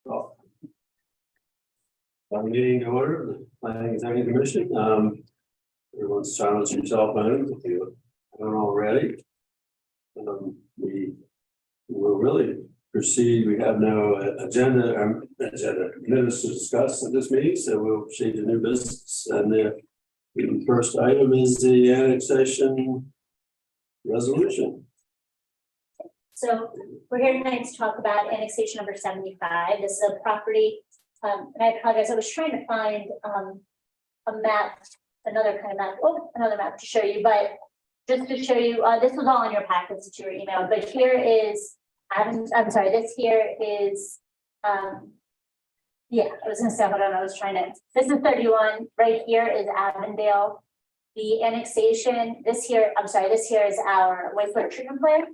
Well, meeting to order, the Planning Executive Commission. Everyone's silence your cell phones if you haven't already. We will really proceed. We have no agenda minutes to discuss at this meeting, so we'll proceed to new business. And the first item is the annexation resolution. So we're here tonight to talk about annexation number 75. This is a property, and I apologize, I was trying to find a map, another kind of map, another map to show you, but just to show you, this was all in your packets that you were emailed, but here is, I'm sorry, this here is, yeah, I was gonna say, hold on, I was trying to, this is 31, right here is Avondale. The annexation, this here, I'm sorry, this here is our wastewater treatment plant.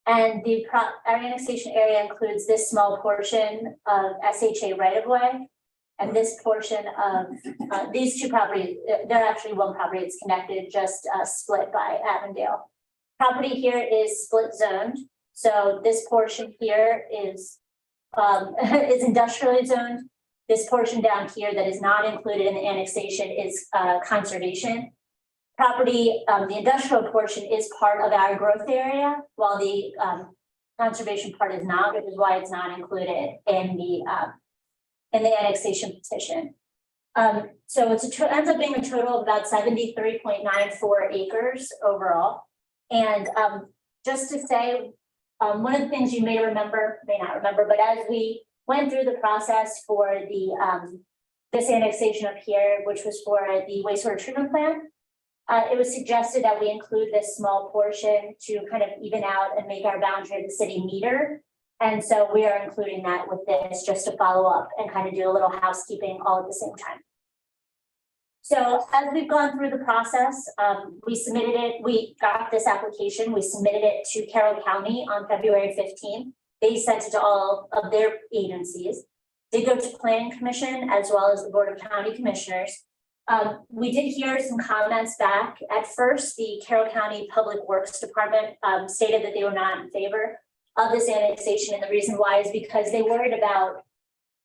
And our annexation area includes this small portion of SHA right of way. And this portion of these two properties, they're actually one property, it's connected, just split by Avondale. Property here is split zoned. So this portion here is industrially zoned. This portion down here that is not included in the annexation is conservation. Property, the industrial portion is part of our growth area, while the conservation part is not, which is why it's not included in the annexation petition. So ends up being a total of about 73.94 acres overall. And just to say, one of the things you may not remember, but as we went through the process for the this annexation up here, which was for the wastewater treatment plant, it was suggested that we include this small portion to kind of even out and make our boundary of the city neater. And so we are including that with this just to follow up and kind of do a little housekeeping all at the same time. So as we've gone through the process, we got this application, we submitted it to Carroll County on February 15th. They sent it to all of their agencies. They go to Planning Commission as well as the Board of County Commissioners. We did hear some comments back. At first, the Carroll County Public Works Department stated that they were not in favor of this annexation. And the reason why is because they worried about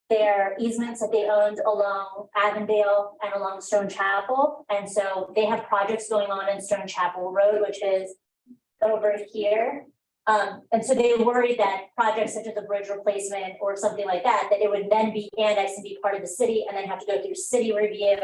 their easements that they owned along Avondale and along Stone Chapel. And so they have projects going on in Stone Chapel Road, which is over here. And so they worried that projects such as a bridge replacement or something like that, that it would then be annexed and be part of the city and then have to go through city review.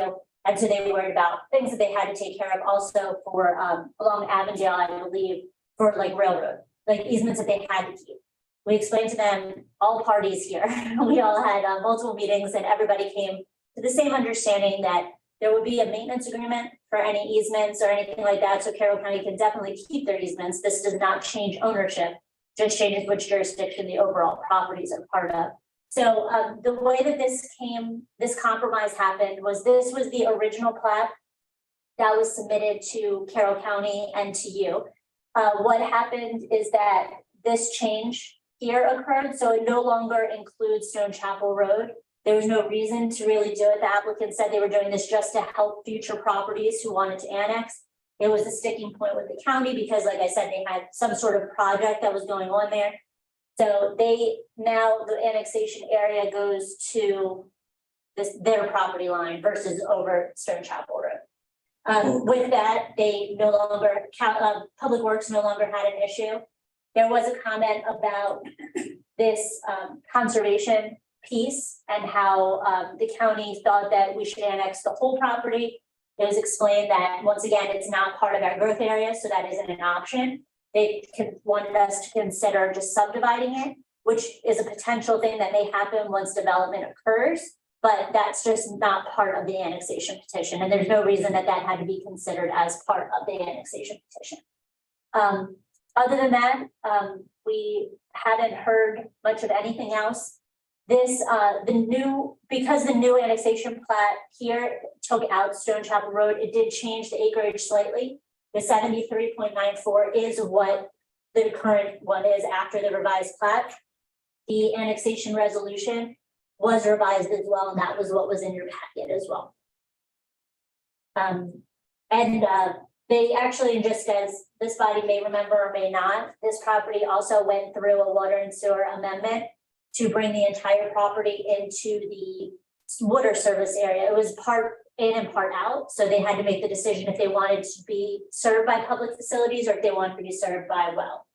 And so they were worried about things that they had to take care of also for along Avondale, I believe, for like railroad, like easements that they had to keep. We explained to them, all parties here, we all had multiple meetings and everybody came to the same understanding that there would be a maintenance agreement for any easements or anything like that. So Carroll County can definitely keep their easements. This does not change ownership, just changes which jurisdiction the overall properties are part of. So the way that this compromise happened was this was the original plat that was submitted to Carroll County and to you. What happened is that this change here occurred, so it no longer includes Stone Chapel Road. There was no reason to really do it. The applicant said they were doing this just to help future properties who wanted to annex. It was a sticking point with the county because, like I said, they had some sort of project that was going on there. So now the annexation area goes to their property line versus over Stone Chapel Road. With that, they no longer Public Works no longer had an issue. There was a comment about this conservation piece and how the county thought that we should annex the whole property. It was explained that once again, it's not part of our growth area, so that isn't an option. They wanted us to consider just subdividing it, which is a potential thing that may happen once development occurs, but that's just not part of the annexation petition. And there's no reason that that had to be considered as part of the annexation petition. Other than that, we haven't heard much of anything else. This, because the new annexation plat here took out Stone Chapel Road, it did change the acreage slightly. The 73.94 is what the current one is after the revised plat. The annexation resolution was revised as well, and that was what was in your packet as well. They actually, just as this body may remember or may not, this property also went through a water and sewer amendment to bring the entire property into the water service area. It was part in and part out, so they had to make the decision if they wanted to be served by public facilities or if they wanted to be served by well.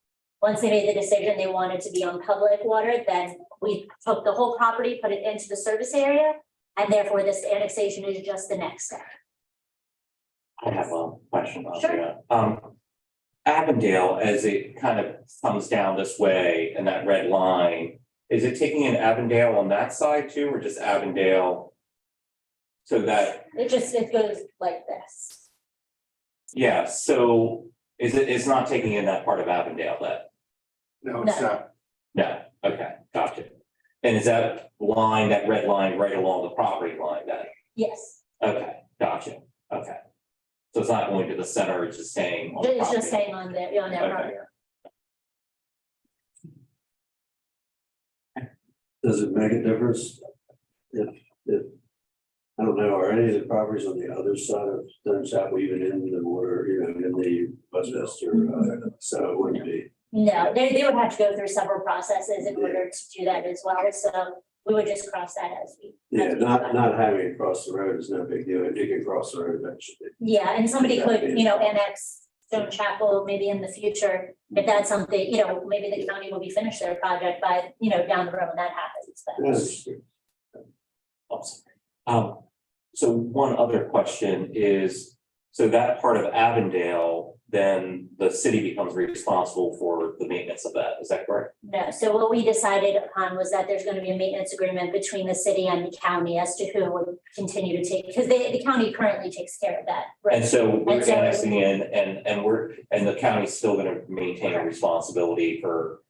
Once they made the decision they wanted to be on public water, then we took the whole property, put it into the service area, and therefore this annexation is just the next step. I have a question about Sure. that. Avondale, as it kind of comes down this way and that red line, is it taking in Avondale on that side too, or just Avondale? So that, It goes like this. yeah, so it's not taking in that part of Avondale then? No, it's not. No, okay, gotcha. And is that line, that red line right along the property line then? Yes, Okay, gotcha, okay. So it's not going to the center, it's just staying on the it's just property. staying on that Okay. property. Does it make a difference? If, I don't know, are any of the properties on the other side of Stone Chapel even in the water, you know, in the Westminster, so it wouldn't be. No, they would have to go through several processes in order to do that as well, so we would just cross that as we. Yeah, as we go. not having it cross the road is no big deal. You can cross the road eventually. Yeah, and somebody could, annex Stone Chapel maybe in the future, if that's something, maybe the county will be finished their project by, down the road when that happens, but. Yes. Awesome. So one other question is, so that part of Avondale, then the city becomes responsible for the maintenance of that, is that correct? No, so what we decided upon was that there's gonna be a maintenance agreement between the city and the county as to who would continue to take, because the county currently takes care of that. And so we're And so- annexing in and the county's still gonna maintain a responsibility for,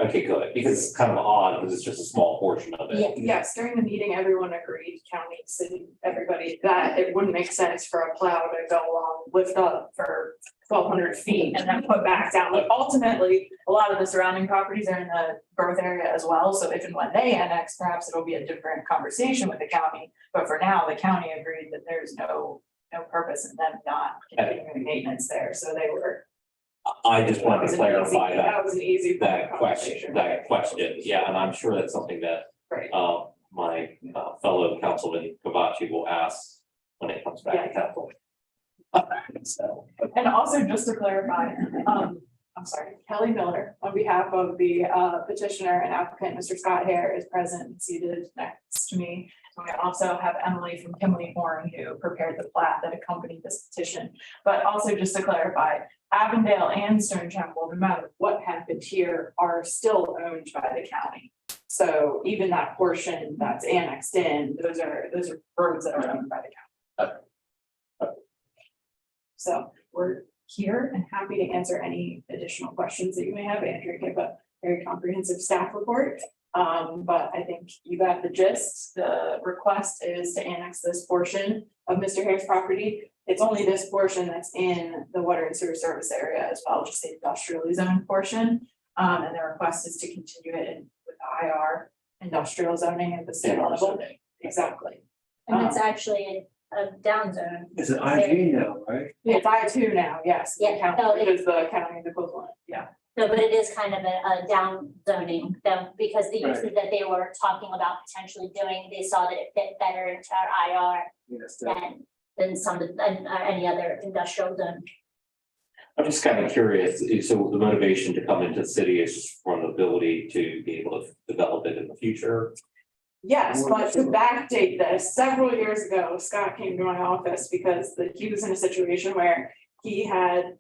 okay, good, because it's kind of odd, because it's just a small portion of it. Yeah. Yes, during the meeting, everyone agreed, county, city, everybody, that it wouldn't make sense for a plow to go along, lift up for 1,200 feet and then put back down. Like ultimately, a lot of the surrounding properties are in the growth area as well. So if and when they annex, perhaps it'll be a different conversation with the county. But for now, the county agreed that there's no purpose in them not continuing maintenance there. So they were. I just wanted to clarify That was an easy. that question, yeah, and I'm sure that's something that Right. my fellow councilman Kavachi will ask when it comes back to Yeah. council. So, And also, just to clarify, I'm sorry, Kelly Miller, on behalf of the petitioner and applicant, Mr. Scott Hare, is present and seated next to me. And we also have Emily from Kimley Horn, who prepared the plat that accompanied this petition. But also, just to clarify, Avondale and Stone Chapel, no matter what happened here, are still owned by the county. So even that portion that's annexed in, those are roads that are owned by the county. So we're here and happy to answer any additional questions that you may have. Andrew gave a very comprehensive staff report. But I think you got the gist. The request is to annex this portion of Mr. Hare's property. It's only this portion that's in the water and sewer service area as well, just the industrially zoned portion. And the request is to continue it in with the IR industrial zoning at the state level. Exactly. And it's actually a down zone. It's an IG now, right? It's I2 now, yes. the Yeah, county, no, It is the county's equivalent, yeah. No, but it is kind of a down zoning, though, because the uses that they were talking about potentially doing, they saw that it fit better into our IR Yes. than any other industrial zone. I'm just kind of curious, so the motivation to come into the city is just from the ability to be able to develop it in the future? Yes, but to backdate this, several years ago, Scott came to my office because he was in a situation where he had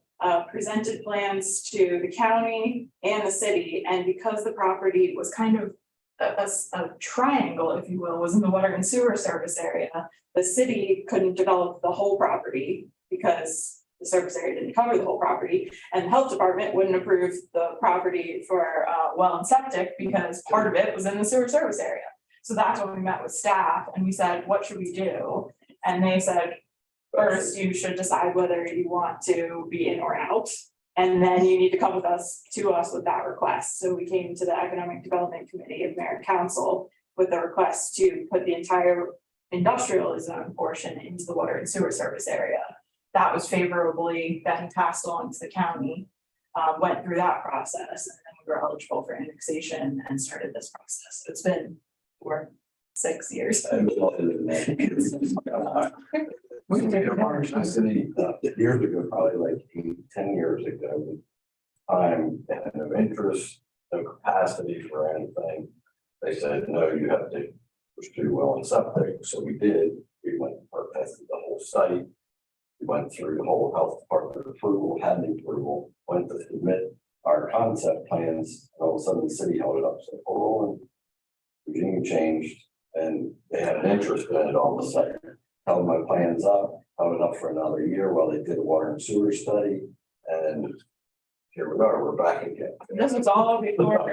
presented plans to the county and the city, and because the property was kind of a triangle, if you will, was in the water and sewer service area, the city couldn't develop the whole property because the service area didn't cover the whole property, and the health department wouldn't approve the property for well and septic because part of it was in the sewer service area. So that's when we met with staff and we said, what should we do? And they said, first, you should decide whether you want to be in or out. And then you need to come to us with that request. So we came to the Economic Development Committee of Mayor and Council with the request to put the entire industrial zone portion into the water and sewer service area. That was favorably then passed on to the county, went through that process. And then longer eligible for annexation and started this process. It's been 6 years. We made a Marsh City years ago, probably like 10 years ago. Time and no interest, no capacity for anything. They said, no, you have to pursue well and septic. So we did. We went and tested the whole site. We went through the whole health department approval, had the approval, went to submit our concept plans. And all of a sudden, the city held it up. So, oh, regime changed and they had an interest in it all of a sudden. Held my plans up, held it up for another year while they did a water and sewer study. And here we are, we're back again. This was all before,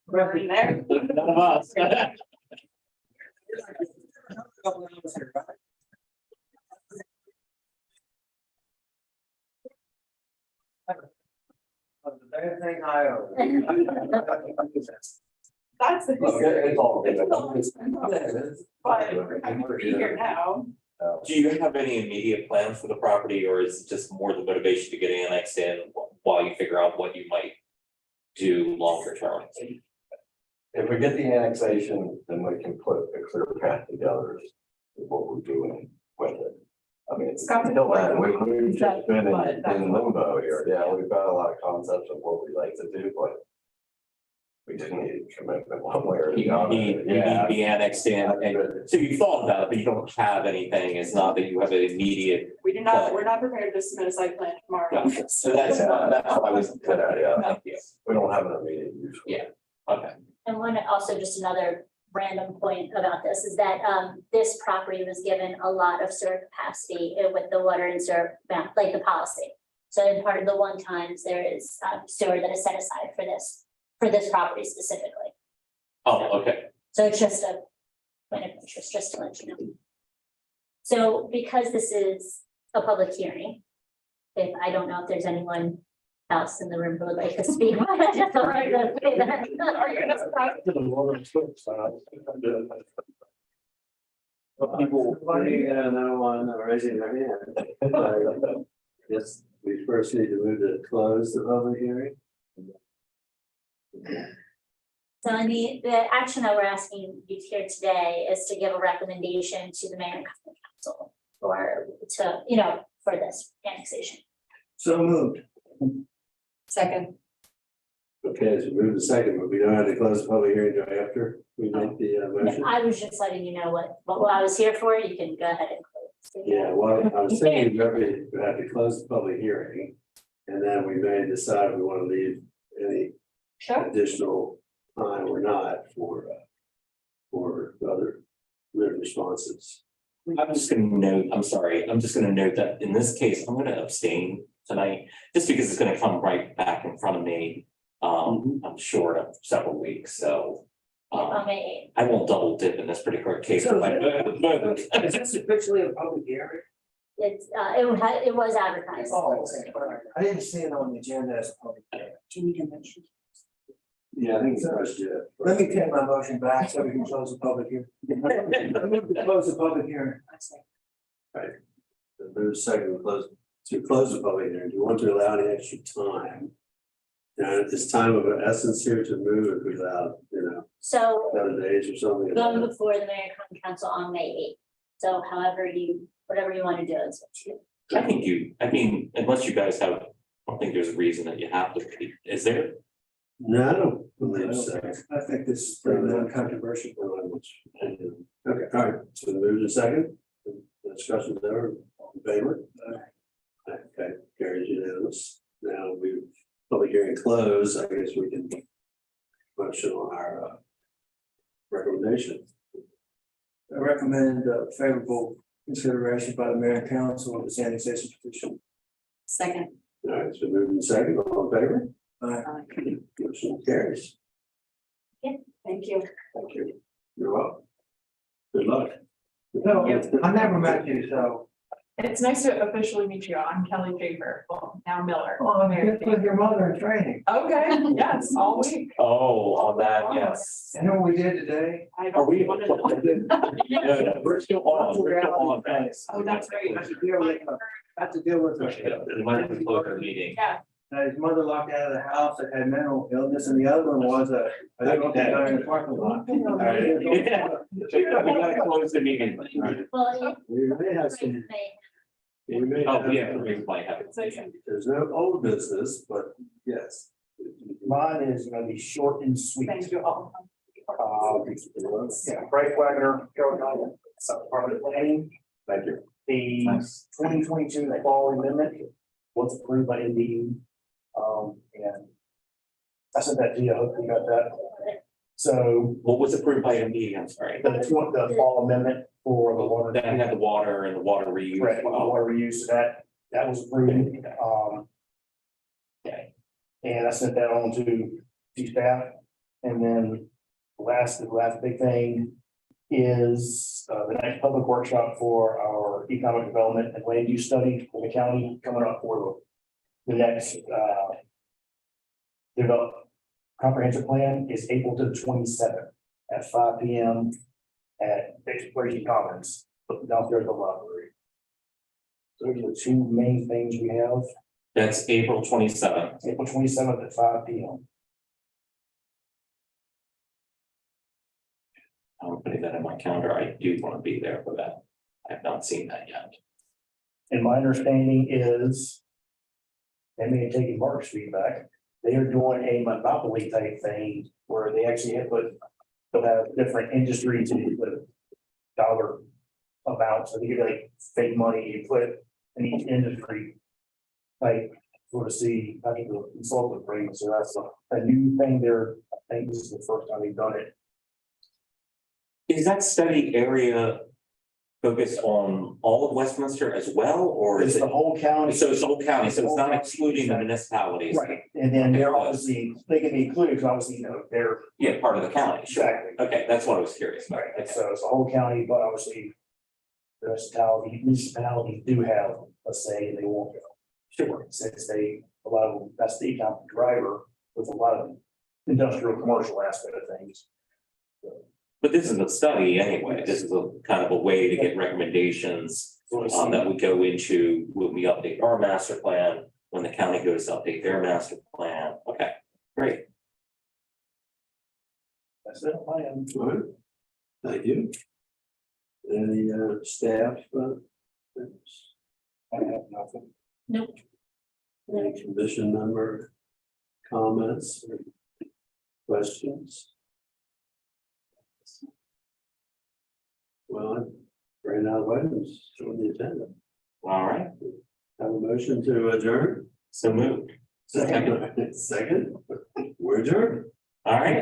we're in there. None of us. That's the. Okay, it's all good. But I'm gonna be here now. Do you have any immediate plans for the property, or is it just more the motivation to get annexed in while you figure out what you might do longer term? If we get the annexation, then we can put a clear path together as to what we're doing with it. I mean, it's Scott, until then, we've just been but that's- in limbo here. Yeah, we've got a lot of concepts of what we'd like to do, but we didn't need commitment one way or the You other. need to be annexed in, and so you thought about it, but you don't have anything. It's not that you have an immediate. We do not, we're not prepared to submit a site plan tomorrow. So that's what I was. Good idea. Thank you. We don't have an immediate use. for it. Yeah. Okay. And one, also just another random point about this is that this property was given a lot of sewer capacity with the water and sewer, like the policy. So in part of the one times, there is sewer that is set aside for this property specifically. Oh, okay. So it's just a point of interest, just to let you know. So because this is a public hearing, if I don't know if there's anyone else in the room who would like to speak. I just don't like to say that. People, no one raising their hand. Yes, we first need to move to close the public hearing. So the action that we're asking you here today is to give a recommendation to the mayor and council for this annexation. So moved. Second. Okay, so move to second, but we don't have to close the public hearing until after we make the motion. I was just letting you know what I was here for. You can go ahead and close. Yeah, well, I was thinking maybe we have to close the public hearing. And then we may decide if we want to leave any Sure. additional time or not for other written responses. I'm just gonna note, I'm sorry, I'm just gonna note that in this case, I'm gonna abstain tonight, just because it's gonna come right back in front of me. I'm short of several weeks, so. I won't double dip in this particular case. Is this officially a public hearing? It was advertised. Oh, okay, all right. I didn't see it on the agenda as a public hearing. Yeah, I think it's just, Let me take my motion back so we can close the public hearing. Close the public hearing. there's a second to close the public hearing. Do you want to allow any extra time? And it's time of essence here to move it without, So other days or something. going before the mayor and council on May 8th. So whatever you want to do, it's up to you. I mean, unless you guys have, I don't think there's a reason that you have to, is there? No, I don't believe so. I think this is pretty non-controversial. Okay, all right, so move to second. The discussion's over, all in favor? Okay, carries unanimous. Now we public hearing closed, I guess we can motion on our recommendation. I recommend favorable consideration by the mayor and council of this annexation petition. Second. All right, so moving to second, all in favor? Motion carries. Thank you. Thank you. You're welcome. Good luck. No, I never met you, so. It's nice to officially meet you. I'm Kelly Schaefer, well, now Miller. Oh, I'm here with your mother in training. Okay, yes, all week. Oh, on that, yes. You know what we did today? I Are don't we? want to. No, we're still on, we're still on. Oh, that's right. I have to deal with, It might be a closer meeting. Yeah, His mother locked out of the house that had mental illness, and the other one was I don't know if they got in the parking lot. We gotta close the meeting. Well, We may have some, we may Oh, have. yeah, we might have. There's no old business, but yes. Mine is gonna be short and sweet. Thank you all. Yeah, Frank Wagner, Carolina, Department of Planning. Thank you. The Nice. 2022 fall amendment was approved by NDE. And I sent that to you, I hope you got that. So What was approved by MD? I'm sorry. the fall amendment for the water. That had the water and the water reuse. Correct, water reuse, so that was approved. Okay. And I sent that on to staff. And then the last big thing is the next public workshop for our economic development and land use study for the county coming up for the next develop comprehensive plan is April to the 27th at 5 p.m. at Exploration Commons downstairs in the library. Those are the two main things we have. That's April 27th. April 27th at 5 p.m. I'm putting that in my calendar. I do want to be there for that. I have not seen that yet. And my understanding is, they may have taken Mark's feedback, they are doing a monopoly type thing where they actually they'll have different industries and you put dollar amounts, so you get like fake money, you put in each industry. Like, sort of see, I think the consultant rate, so that's a new thing there. I think this is the first time they've done it. Is that study area focused on all of Westminster as well, or It's is the it? whole county. So it's the whole county, so it's not Whole county. excluding the municipalities. Right, and then they're obviously, they can be included, because obviously, they're. Yeah, part of the county, sure. Exactly. Okay, that's what I was curious about. Right, Okay. so it's the whole county, but obviously. The municipalities do have a say, and they won't go. Sure. Since they, a lot of, that's the economic driver with a lot of industrial, commercial aspect of things. But this is a study anyway. This is a kind of a way to get recommendations that we go into when we update our master plan, when the county goes to update their master plan. Okay, great. That's it, I am. All right. Thank you. Any staff? I have nothing. Any commission member comments, or questions? Well, I ran out of items on the agenda. All right, Have a motion to adjourn? so moved. Second, we're adjourned. All right.